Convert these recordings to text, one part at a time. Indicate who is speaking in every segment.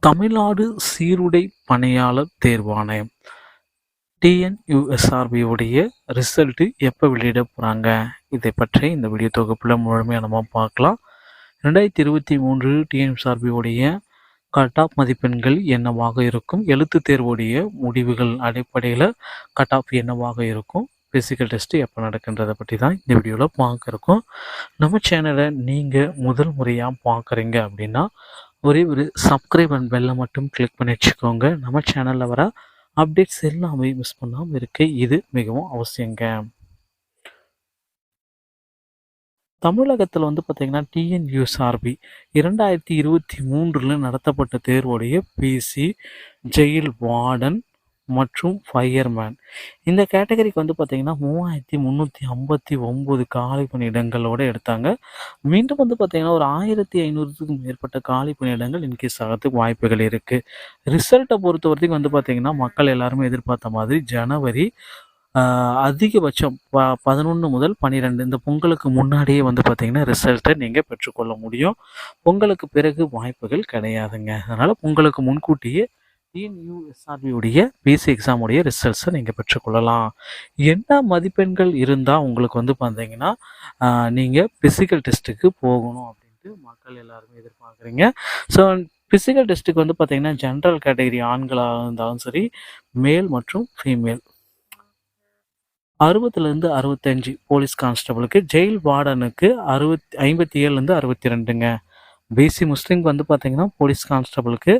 Speaker 1: தமிழ்நாடு சீருடை பணியாளர் தேர்வாணையம் டிஎன்யூஎஸ்ஆர்பி உடைய ரிசல்ட்டு எப்போ வெளியிட போகிறாங்க, இதை பற்றி இந்த வீடியோ தொகுப்பில் முழுமையாக நம்ம பார்க்கலாம். 2023 டிஎன்யூஎஸ்ஆர்பி உடைய கட் ஆஃப் மதிப்பெண்கள் என்னவாக இருக்கும், எழுத்து தேர்வுடைய முடிவுகள் அடிப்படையில் கட் ஆஃப் என்னவாக இருக்கும், ஃபிசிக்கல் டெஸ்ட்டு எப்போ நடக்குன்றதை பற்றி தான் இந்த வீடியோவில் பார்க்க இருக்கோம். நம்ம சேனலை நீங்கள் முதல் முறையாக பார்க்குறீங்க அப்படின்னா ஒரே ஒரு சப்ஸ்கிரைப் அண்ட் பெல்லை மட்டும் கிளிக் பண்ணி வச்சுக்கோங்க. நம்ம சேனலில் வர அப்டேட்ஸ் எல்லாமே மிஸ் பண்ணாமல் இருக்க இது மிகவும் அவசியங்க. தமிழகத்தில் பார்த்திங்கன்னா டிஎன்யூஎஸ்ஆர்பி 2023 நடத்தப்பட்ட தேர்வுடைய பிசி, ஜெயில் வார்டன் மற்றும் ஃபயர்மேன் இந்த கேட்டகரிக்கு பார்த்திங்கன்னா 3359 காலி பணியிடங்களோடு எடுத்தாங்க. மீண்டும் பார்த்திங்கன்னா ஒரு 1500க்கும் மேற்பட்ட காலி பணியிடங்கள் இன்கேஸ் ஆகிறதுக்கு வாய்ப்புகள் இருக்குது. ரிசல்ட்டை பொறுத்த வரைக்கும் பார்த்திங்கன்னா மக்கள் எல்லாருமே எதிர்பார்த்த மாதிரி ஜனவரி அதிகபட்சம் 11 முதல் 12 இந்த பொங்கலுக்கு முன்னாடியே பார்த்திங்கன்னா ரிசல்ட்டை நீங்கள் பெற்றுக்கொள்ள முடியும். பொங்கலுக்கு பிறகு வாய்ப்புகள் கிடையாதுங்க. அதனால் பொங்கலுக்கு முன்கூட்டியே டிஎன்யூஎஸ்ஆர்பியுடைய பிசி எக்ஸாமுடைய ரிசல்ட்ஸை நீங்கள் பெற்றுக்கொள்ளலாம். என்ன மதிப்பெண்கள் இருந்தால் உங்களுக்கு பார்த்தீங்கன்னா நீங்கள் ஃபிசிக்கல் டெஸ்ட்டுக்கு போகணும் அப்படின்ட்டு மக்கள் எல்லாருமே எதிர்பார்க்குறீங்க. ஸோ ஃபிசிக்கல் டெஸ்ட்டுக்கு பார்த்தீங்கன்னா ஜென்ரல் கேட்டகரி ஆண்களாக இருந்தாலும் சரி, மேல் மற்றும் ஃபீமேல் 60லேருந்து 65 போலீஸ் கான்ஸ்டபிளுக்கு, ஜெயில் வார்டனுக்கு 57லேருந்து 62ங்க. பிசி முஸ்லீம் பார்த்தீங்கன்னா போலீஸ் கான்ஸ்டபிளுக்கு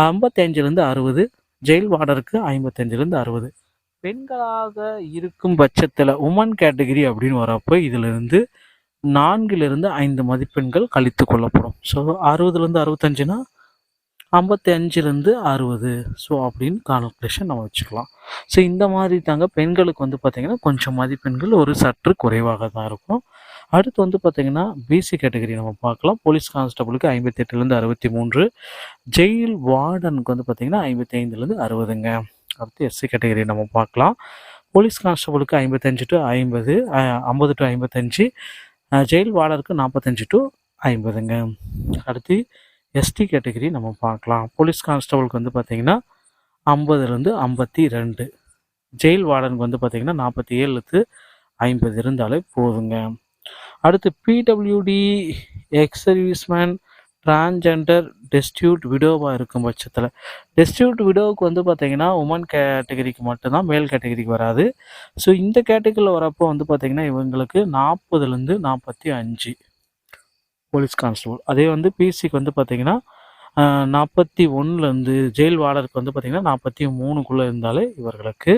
Speaker 1: 55லேருந்து 60, ஜெயில் வார்டருக்கு 55லேருந்து 60. பெண்களாக இருக்கும் பட்சத்தில் உமன் கேட்டகரி அப்படின்னு வரப்போ இதிலிருந்து 4லிருந்து 5 மதிப்பெண்கள் கழித்து கொள்ளப்படும். ஸோ 60லேருந்து 65னா 55லேருந்து 60. ஸோ அப்படின்னு கால்குலேஷன் நம்ம வச்சுக்கலாம். ஸோ இந்த மாதிரி தாங்க பெண்களுக்கு பார்த்திங்கன்னா கொஞ்சம் மதிப்பெண்கள் ஒரு சற்று குறைவாக தான் இருக்கும். அடுத்து பார்த்திங்கன்னா பிசி கேட்டகரி நம்ம பார்க்கலாம். போலீஸ் கான்ஸ்டபிளுக்கு 58லேருந்து 63, ஜெயில் வார்டனுக்கு பார்த்திங்கன்னா 55லேருந்து 60ங்க. அடுத்து எஸ்சி கேட்டகரி நம்ம பார்க்கலாம். போலீஸ் கான்ஸ்டபிளுக்கு 55 to 50, 50 to 55, ஜெயில் வார்டனுக்கு 45 to 50ங்க. அடுத்து எஸ்டி கேட்டகரி நம்ம பார்க்கலாம். போலீஸ் கான்ஸ்டபிளுக்கு பார்த்திங்கன்னா 50லேருந்து 52, ஜெயில் வார்டனுக்கு பார்த்திங்கன்னா 47லேருந்து 50 இருந்தாலே போதுங்க. அடுத்து PWD, ex serviceman, transgender, destitute விடோவாக இருக்கும் பட்சத்தில், டெஸ்டியூட் விடோவுக்கு பார்த்திங்கன்னா உமன் கேட்டகரிக்கு மட்டும்தான், மேல் கேட்டகரிக்கு வராது. ஸோ இந்த கேட்டகரியில் வரப்போ பார்த்திங்கன்னா இவங்களுக்கு 40லேருந்து 45 போலீஸ் கான்ஸ்டபிள். அதே பிசிக்கு பார்த்திங்கன்னா 41லேருந்து, ஜெயில் வார்டருக்கு பார்த்திங்கன்னா 43க்குள்ளே இருந்தாலே இவர்களுக்கு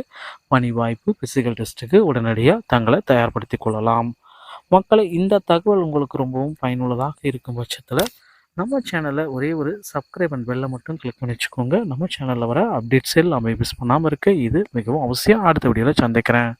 Speaker 1: பணி வாய்ப்பு ஃபிசிக்கல் டெஸ்ட்டுக்கு உடனடியாக தங்களை தயார்படுத்தி கொள்ளலாம். மக்களை இந்த தகவல் உங்களுக்கு ரொம்பவும் பயனுள்ளதாக இருக்கும் பட்சத்தில் நம்ம சேனலை ஒரே ஒரு சப்ஸ்கிரைப் அண்ட் பெல்லை மட்டும் கிளிக் பண்ணி வச்சுக்கோங்க. நம்ம சேனலில் வர அப்டேட்ஸ் எல்லாமே மிஸ் பண்ணாமல் இருக்க இது மிகவும் அவசியம். அடுத்த வீடியோவில் சந்திக்கிறேன்.